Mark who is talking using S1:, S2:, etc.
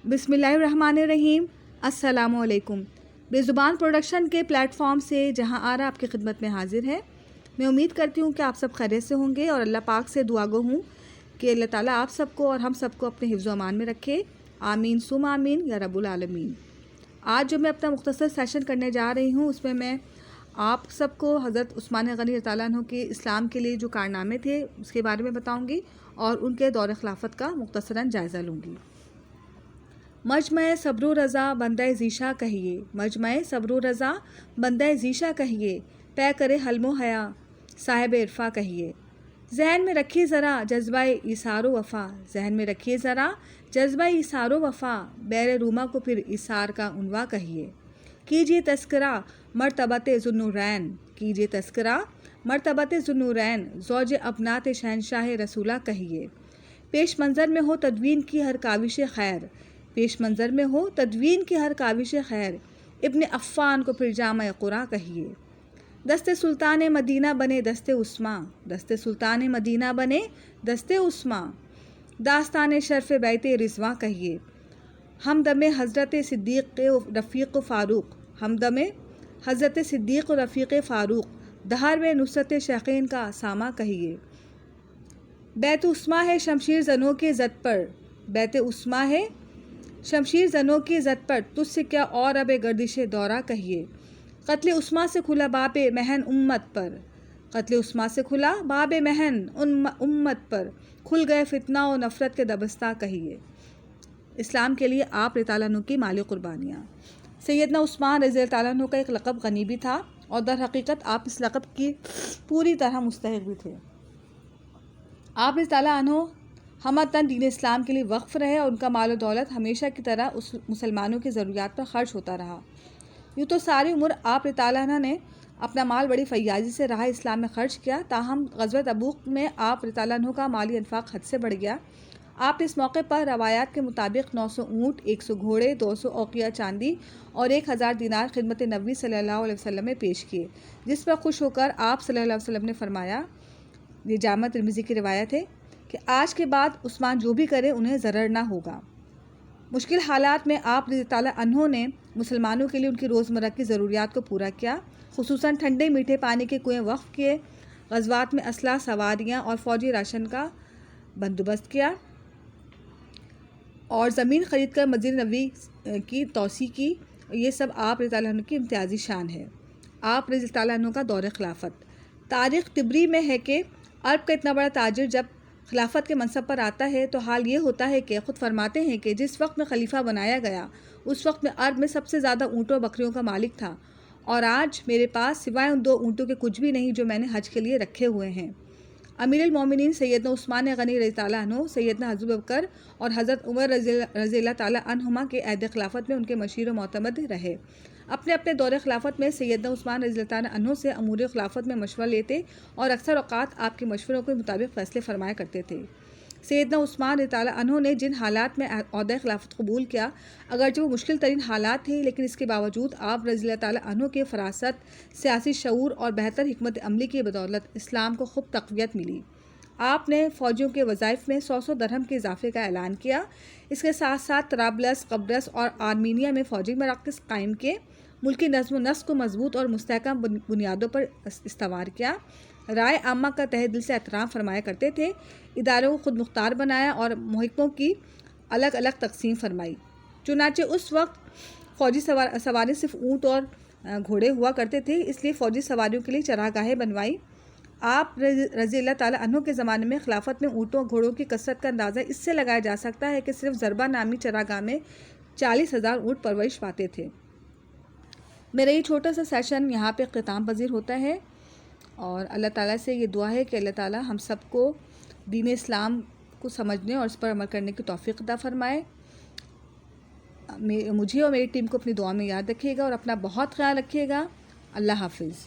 S1: بسم اللہ الرحمن الرحیم۔ السلام علیکم۔ بے زبان پروڈکشن کے پلیٹ فارم سے جہاں آرا آپ کی خدمت میں حاضر ہے۔ میں امید کرتی ہوں کہ آپ سب خیریت سے ہوں گے اور اللہ پاک سے دعا گو ہوں کہ اللہ تعالیٰ آپ سب کو اور ہم سب کو اپنے حفظ و امان میں رکھے، آمین ثم آمین یا رب العالمین۔ آج جو میں اپنا مختصر سیشن کرنے جا رہی ہوں اس میں میں آپ سب کو حضرت عثمان غنی رضی اللہ عنہ کے اسلام کے لیے جو کارنامے تھے اس کے بارے میں بتاؤں گی اور ان کے دور خلافت کا مختصراً جائزہ لوں گی۔ مجمع صبر و رضا بندہ ذیشا کہیے، مجمع صبر و رضا بندہ ذیشا کہیے، طے کرے حلم و حیا صاحب عرفا کہیے۔ ذہن میں رکھیے ذرا جذبہ ایثار و وفا، ذہن میں رکھیے ذرا جذبہ ایثار و وفا، بیر روما کو پھر ایثار کا عنواں کہیے۔ کیجیے تذکرہ مرتبت ذوالنورین، کیجیے تذکرہ مرتبت ذوالنورین، زوج ابنات شہنشاہ رسولہ کہیے۔ پیش منظر میں ہو تدوین کی ہر کاوش خیر، پیش منظر میں ہو تدوین کی ہر کاوش خیر، ابن عفان کو پھر جامع قرآن کہیے۔ دست سلطان مدینہ بنے دست عثماں، دست سلطان مدینہ بنے دست عثماں، داستان شرف بیت رضواں کہیے۔ ہمدم حضرت صدیق و رفیق فاروق، ہمدم حضرت صدیق و رفیق فاروق، دہر میں نصرت شیخین کا سامہ کہیے۔ بیت عثماں ہے شمشیر زنوں کے زد پر، بیت عثماں ہے شمشیر زنوں کی زد پر، تجھ سے کیا اور اب گردش دورہ کہیے۔ قتل عثماں سے کھلا باب محن امت پر، قتل عثماں سے کھلا باب محن امت پر، کھل گئے فتنہ و نفرت کے دبستہ کہیے۔ اسلام کے لیے آپ رضی اللہ عنہ کی مالی قربانیاں۔ سیدنا عثمان رضی اللہ عنہ کا ایک لقب غنی بھی تھا اور در حقیقت آپ اس لقب کی پوری طرح مستحق بھی تھے۔ آپ رضی اللہ عنہ ہمتاً دین اسلام کے لیے وقف رہے اور ان کا مال و دولت ہمیشہ کی طرح اس مسلمانوں کی ضروریات پر خرچ ہوتا رہا۔ یوں تو ساری عمر آپ رضی اللہ عنہ نے اپنا مال بڑی فیاضی سے راہ اسلام میں خرچ کیا، تاہم غزوہ تبوک میں آپ رضی اللہ عنہ کا مالی انفاق حد سے بڑھ گیا۔ آپ نے اس موقع پر روایات کے مطابق 900 اونٹ، 100 گھوڑے، 200 اوقیہ چاندی اور 1000 دینار خدمت نبی صلی اللہ علیہ وسلم میں پیش کیے، جس پر خوش ہو کر آپ صلی اللہ علیہ وسلم نے فرمایا، یہ جامع ترمذی کی روایت ہے کہ آج کے بعد عثمان جو بھی کرے انہیں ضرر نہ ہوگا۔ مشکل حالات میں آپ رضی اللہ عنہ نے مسلمانوں کے لیے ان کی روزمرہ کی ضروریات کو پورا کیا، خصوصاً ٹھنڈے میٹھے پانی کے کنویں وقف کیے، غزوات میں اسلحہ، سواریاں اور فوجی راشن کا بندوبست کیا اور زمین خرید کر مسجد نبوی کی توسیع کی۔ یہ سب آپ رضی اللہ عنہ کی امتیازی شان ہے۔ آپ رضی اللہ عنہ کا دور خلافت۔ تاریخ طبری میں ہے کہ عرب کا اتنا بڑا تاجر جب خلافت کے منصب پر آتا ہے تو حال یہ ہوتا ہے کہ خود فرماتے ہیں کہ جس وقت میں خلیفہ بنایا گیا اس وقت میں عرب میں سب سے زیادہ اونٹوں اور بکریوں کا مالک تھا، اور آج میرے پاس سوائے ان 2 اونٹوں کے کچھ بھی نہیں جو میں نے حج کے لیے رکھے ہوئے ہیں۔ امیر المومنین سیدنا عثمان غنی رضی اللہ عنہ، سیدنا حضرت ابوبکر اور حضرت عمر رضی اللہ تعالیٰ عنہما کے عہد خلافت میں ان کے مشیر و معتمد رہے۔ اپنے اپنے دور خلافت میں سیدنا عثمان رضی اللہ عنہ سے امور خلافت میں مشورہ لیتے اور اکثر اوقات آپ کے مشوروں کے مطابق فیصلے فرمایا کرتے تھے۔ سیدنا عثمان رضی اللہ عنہ نے جن حالات میں عہدہ خلافت قبول کیا، اگرچہ وہ مشکل ترین حالات تھے، لیکن اس کے باوجود آپ رضی اللہ عنہ کے فراست، سیاسی شعور اور بہتر حکمت عملی کی بدولت اسلام کو خوب تقویت ملی۔ آپ نے فوجیوں کے وظائف میں 100 درہم کے اضافے کا اعلان کیا۔ اس کے ساتھ ساتھ طرابلس، قبرص اور آرمینیا میں فوجی مراکز قائم کیے، ملکی نظم و نسق کو مضبوط اور مستحکم بنیادوں پر استوار کیا، رائے عامہ کا تہہ دل سے احترام فرمایا کرتے تھے، اداروں کو خود مختار بنایا اور محکموں کی الگ الگ تقسیم فرمائی۔ چنانچہ اس وقت فوجی سواری صرف اونٹ اور گھوڑے ہوا کرتے تھے، اس لیے فوجی سواریوں کے لیے چراگاہیں بنوائی۔ آپ رضی اللہ تعالیٰ عنہ کے زمانے میں خلافت میں اونٹوں اور گھوڑوں کی کثرت کا اندازہ اس سے لگایا جا سکتا ہے کہ صرف ضربہ نامی چراگاہ میں 40,000 اونٹ پرورش پاتے تھے۔ میرا یہ چھوٹا سا سیشن یہاں پہ اختتام پذیر ہوتا ہے اور اللہ تعالیٰ سے یہ دعا ہے کہ اللہ تعالیٰ ہم سب کو دین اسلام کو سمجھنے اور اس پر عمل کرنے کی توفیق عطا فرمائے۔ مجھے اور میری ٹیم کو اپنی دعا میں یاد رکھیے گا اور اپنا بہت خیال رکھیے گا۔ اللہ حافظ۔